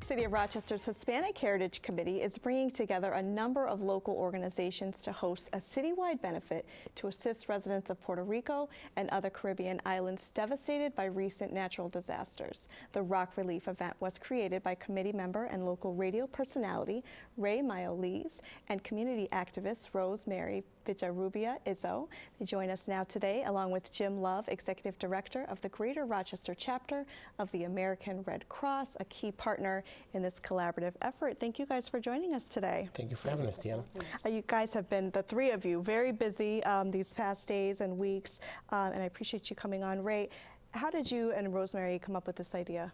City of Rochester's Hispanic Heritage Committee is bringing together a number of local organizations to host a citywide benefit to assist residents of Puerto Rico and other Caribbean islands devastated by recent natural disasters. The ROCRelief event was created by committee member and local radio personality Ray Mayoliz and community activist Rose Mary Villarrubia-Izzo. They join us now today, along with Jim Love, Executive Director of the Greater Rochester chapter of the American Red Cross, a key partner in this collaborative effort. Thank you guys for joining us today. Thank you for having us, Deanna. You guys have been, the three of you, very busy these past days and weeks, and I appreciate you coming on. Ray, how did you and Rosemary come up with this idea?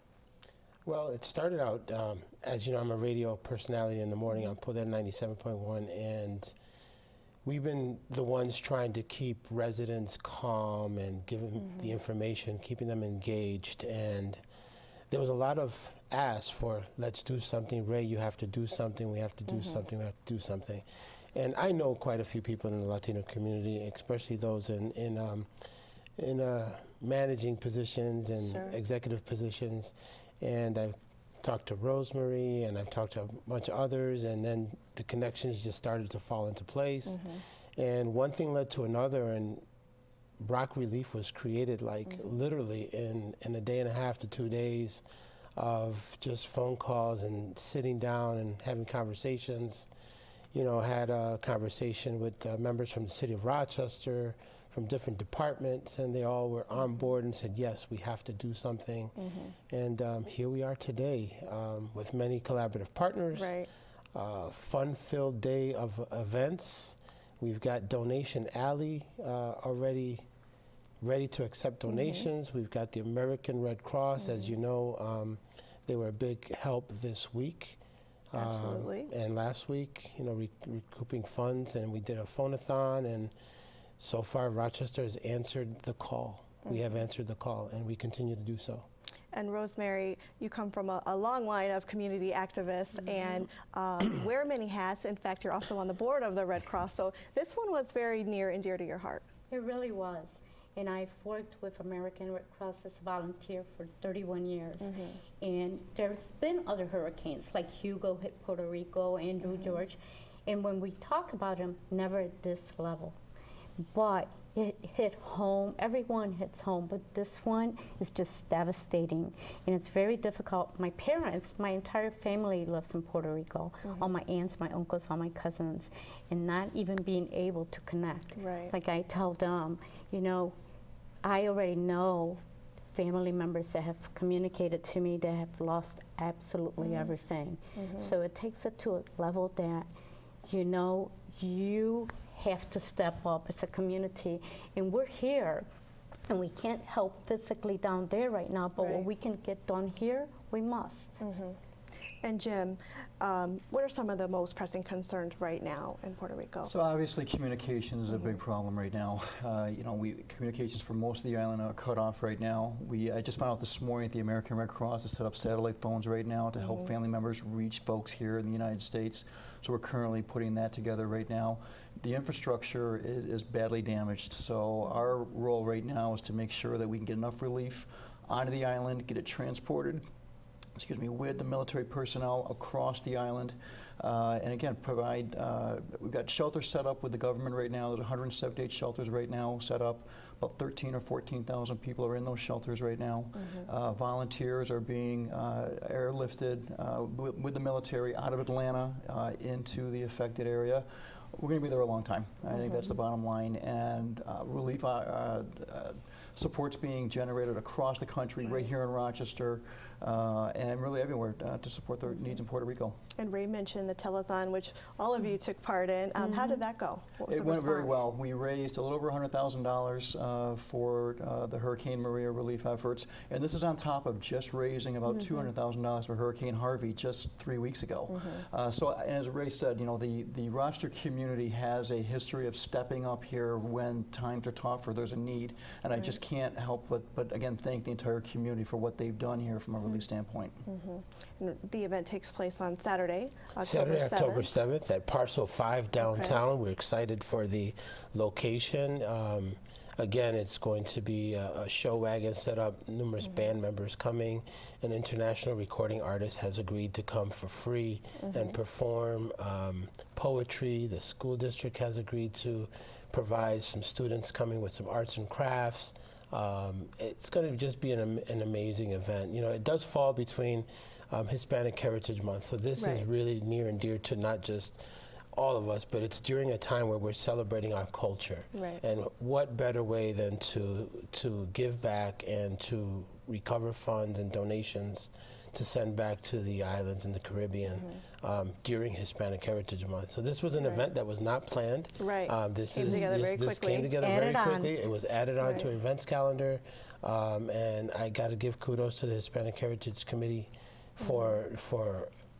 Well, it started out, as you know, I'm a radio personality in the morning on Puerto 97.1, and we've been the ones trying to keep residents calm and give them the information, keeping them engaged. And there was a lot of asks for, let's do something. Ray, you have to do something. We have to do something. We have to do something. And I know quite a few people in the Latino community, especially those in managing positions and executive positions. And I've talked to Rosemary, and I've talked to a bunch of others, and then the connections just started to fall into place. And one thing led to another, and ROCRelief was created like literally in a day and a half to 2 days of just phone calls and sitting down and having conversations. You know, had a conversation with members from the City of Rochester, from different departments, and they all were on board and said, yes, we have to do something. And here we are today with many collaborative partners, fun-filled day of events. We've got Donation Alley already ready to accept donations. We've got the American Red Cross, as you know, they were a big help this week. Absolutely. And last week, you know, recouping funds, and we did a phone-a-thon, and so far, Rochester has answered the call. We have answered the call, and we continue to do so. And Rosemary, you come from a long line of community activists and wear many hats. In fact, you're also on the board of the Red Cross. So this one was very near and dear to your heart. It really was. And I've worked with American Red Cross as a volunteer for 31 years. And there's been other hurricanes, like Hugo hit Puerto Rico, Andrew, George. And when we talk about them, never at this level. But it hit home. Everyone hits home, but this one is just devastating, and it's very difficult. My parents, my entire family lives in Puerto Rico. All my aunts, my uncles, all my cousins, and not even being able to connect. Like I tell them, you know, I already know family members that have communicated to me that have lost absolutely everything. So it takes it to a level that, you know, you have to step up as a community, and we're here, and we can't help physically down there right now, but what we can get done here, we must. And Jim, what are some of the most pressing concerns right now in Puerto Rico? So obviously communication is a big problem right now. You know, communications for most of the island are cut off right now. I just found out this morning that the American Red Cross has set up satellite phones right now to help family members reach folks here in the United States. So we're currently putting that together right now. The infrastructure is badly damaged, so our role right now is to make sure that we can get enough relief onto the island, get it transported, with the military personnel across the island, and again, provide, we've got shelters set up with the government right now. There's 178 shelters right now set up. About 13 or 14,000 people are in those shelters right now. Volunteers are being airlifted with the military out of Atlanta into the affected area. We're going to be there a long time. I think that's the bottom line. And relief support's being generated across the country, right here in Rochester, and really everywhere to support their needs in Puerto Rico. And Ray mentioned the telethon, which all of you took part in. How did that go? What was it went very well. We raised a little over $100,000 for the Hurricane Maria relief efforts, and this is on top of just raising about $200,000 for Hurricane Harvey just 3 weeks ago. So, as Ray said, you know, the Rochester community has a history of stepping up here when times are tough or there's a need, and I just can't help but again thank the entire community for what they've done here from a relief standpoint. And the event takes place on Saturday, October 7th at Parcel 5 downtown. We're excited for the location. again, it's going to be a show wagon set up, numerous band members coming. An international recording artist has agreed to come for free and perform poetry. The school district has agreed to provide some students coming with some arts and crafts. It's going to just be an amazing event. You know, it does fall between Hispanic Heritage Month, so this is really near and dear to not just all of us, but it's during a time where we're celebrating our culture. And what better way than to give back and to recover funds and donations to send back to the islands in the Caribbean during Hispanic Heritage Month. So this was an event that was not planned. This came together very quickly. It was added on to an events calendar, and I got to give kudos to the Hispanic Heritage Committee for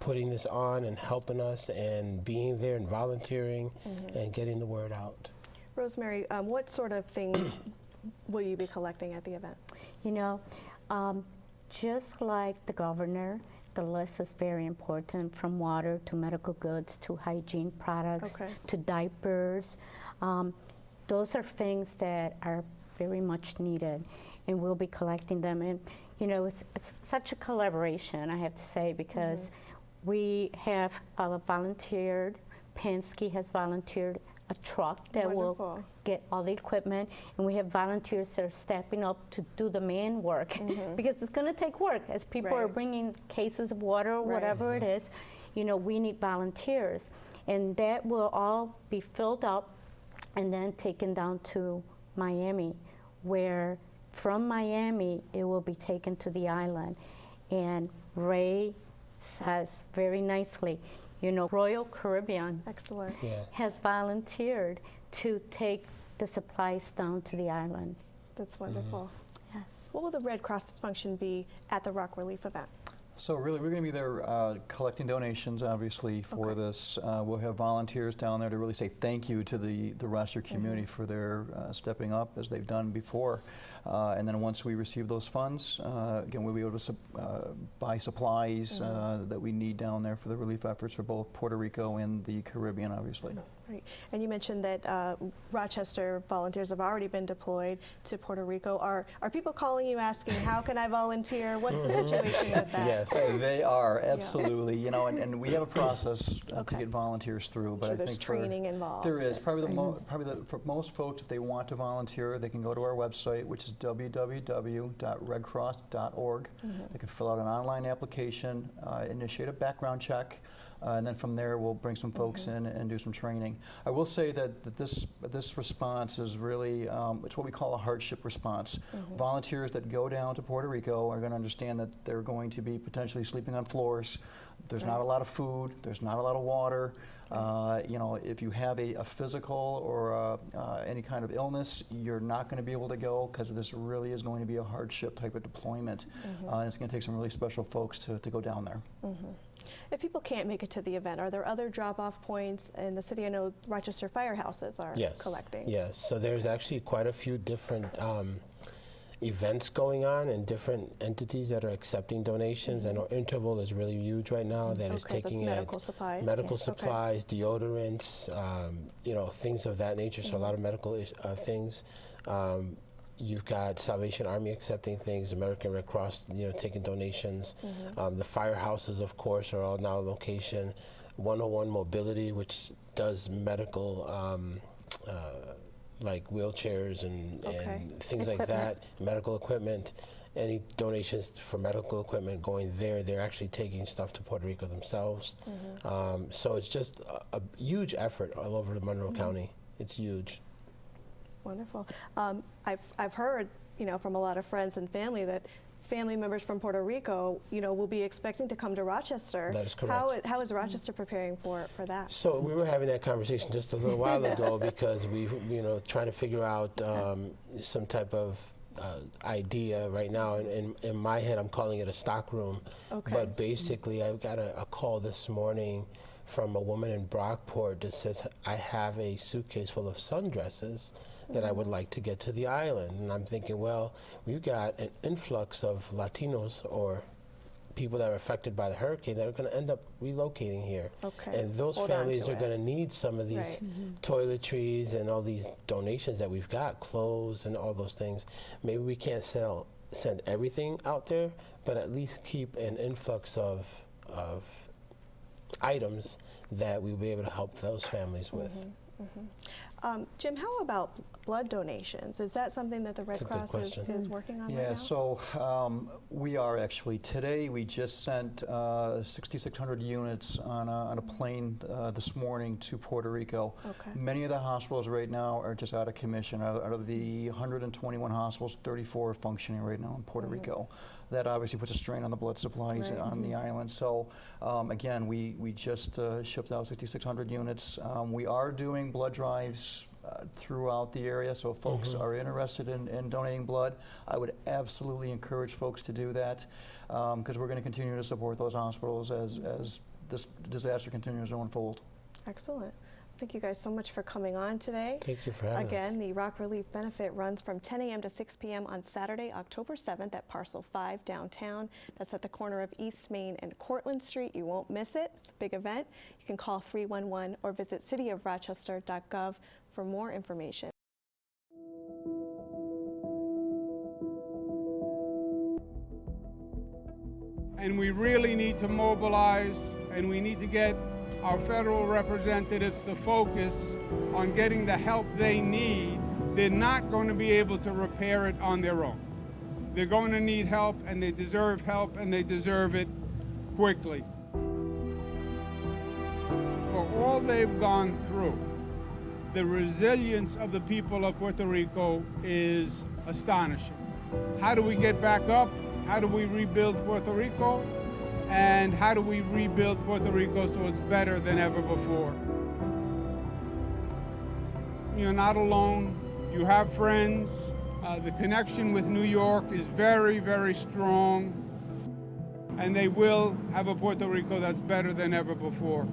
putting this on and helping us and being there and volunteering and getting the word out. Rose Mary, what sort of things will you be collecting at the event? You know, just like the governor, the list is very important, from water to medical goods to hygiene products to diapers. Those are things that are very much needed, and we'll be collecting them. And you know, it's such a collaboration, I have to say, because we have volunteered, Penske has volunteered a truck that will get all the equipment, and we have volunteers that are stepping up to do the man work because it's going to take work as people are bringing cases of water or whatever it is. You know, we need volunteers, and that will all be filled up and then taken down to Miami, where from Miami it will be taken to the island. And Ray says very nicely, you know, Royal Caribbean has volunteered to take the supplies down to the island. That's wonderful. Yes. What will the Red Cross's function be at the ROCRelief event? So really, we're going to be there collecting donations, obviously, for this. We'll have volunteers down there to really say thank you to the Rochester community for their stepping up as they've done before. And then once we receive those funds, again, we'll be able to buy supplies that we need down there for the relief efforts for both Puerto Rico and the Caribbean, obviously. Right. And you mentioned that Rochester volunteers have already been deployed to Puerto Rico. Are people calling you asking, how can I volunteer? What's the situation with that? Yes. They are, absolutely. You know, and we have a process to get volunteers through. But I think there's training involved. There is. Probably for most folks, if they want to volunteer, they can go to our website, which is www.redcross.org. They can fill out an online application, initiate a background check, and then from there we'll bring some folks in and do some training. I will say that this response is really, it's what we call a hardship response. Volunteers that go down to Puerto Rico are going to understand that they're going to be potentially sleeping on floors. There's not a lot of food. There's not a lot of water. You know, if you have a physical or any kind of illness, you're not going to be able to go, because this really is going to be a hardship type of deployment. And it's going to take some really special folks to go down there. If people can't make it to the event, are there other drop-off points in the city? I know Rochester firehouses are collecting. Yes, so there's actually quite a few different events going on and different entities that are accepting donations. And our interval is really huge right now. That is taking medical supplies, supplies, deodorants, you know, things of that nature. So a lot of medical things. You've got Salvation Army accepting things, American Red Cross, you know, taking donations. The firehouses, of course, are all now location. 101 Mobility, which does medical, like wheelchairs and things like that, medical equipment. Any donations for medical equipment going there, they're actually taking stuff to Puerto Rico themselves. So it's just a huge effort all over the Monroe County. It's huge. Wonderful. I've heard, you know, from a lot of friends and family that family members from Puerto Rico, you know, will be expecting to come to Rochester. That is correct. How is Rochester preparing for that? So we were having that conversation just a little while ago because we, you know, trying to figure out some type of idea right now. In my head, I'm calling it a stock room. But basically, I got a call this morning from a woman in Brockport that says, I have a suitcase full of sundresses that I would like to get to the island. And I'm thinking, well, we've got an influx of Latinos or people that are affected by the hurricane that are going to end up relocating here. Okay. And those Hold on families to are it. going to need some of these Right. toiletries and all these donations that we've got, clothes and all those things. Maybe we can't send everything out there, but at least keep an influx of items that we'll be able to help those families with. Jim, how about blood donations? Is that something that the Red That's a good Cross question. is working on right Yeah, now? so we are actually. Today we just sent 6,600 units on a plane this morning to Puerto Rico. Okay. Many of the hospitals right now are just out of commission. Out of the 121 hospitals, 34 are functioning right now in Puerto Rico. That obviously puts a strain on the blood supplies Right. on the island. So again, we just shipped out 6,600 units. We are doing blood drives throughout the area, so if folks are interested in donating blood, I would absolutely encourage folks to do that, because we're going to continue to support those hospitals as this disaster continues to unfold. Excellent. Thank you guys so much for coming on today. Thank you for having us. Again, the ROCRelief benefit runs from 10 a.m. to 6 p.m. on Saturday, October 7th at Parcel 5 downtown. That's at the corner of East Main and Cortlandt Street. You won't miss it. It's a big event. You can call 311 or visit cityofrochester.gov for more information. And we really need to mobilize, and we need to get our federal representatives to focus on getting the help they need. They're not going to be able to repair it on their own. They're going to need help, and they deserve help, and they deserve it quickly. For all they've gone through, the resilience of the people of Puerto Rico is astonishing. How do we get back up? How do we rebuild Puerto Rico? And how do we rebuild Puerto Rico so it's better than ever before? You're not alone. You have friends. The connection with New York is very, very strong. And they will have a Puerto Rico that's better than ever before.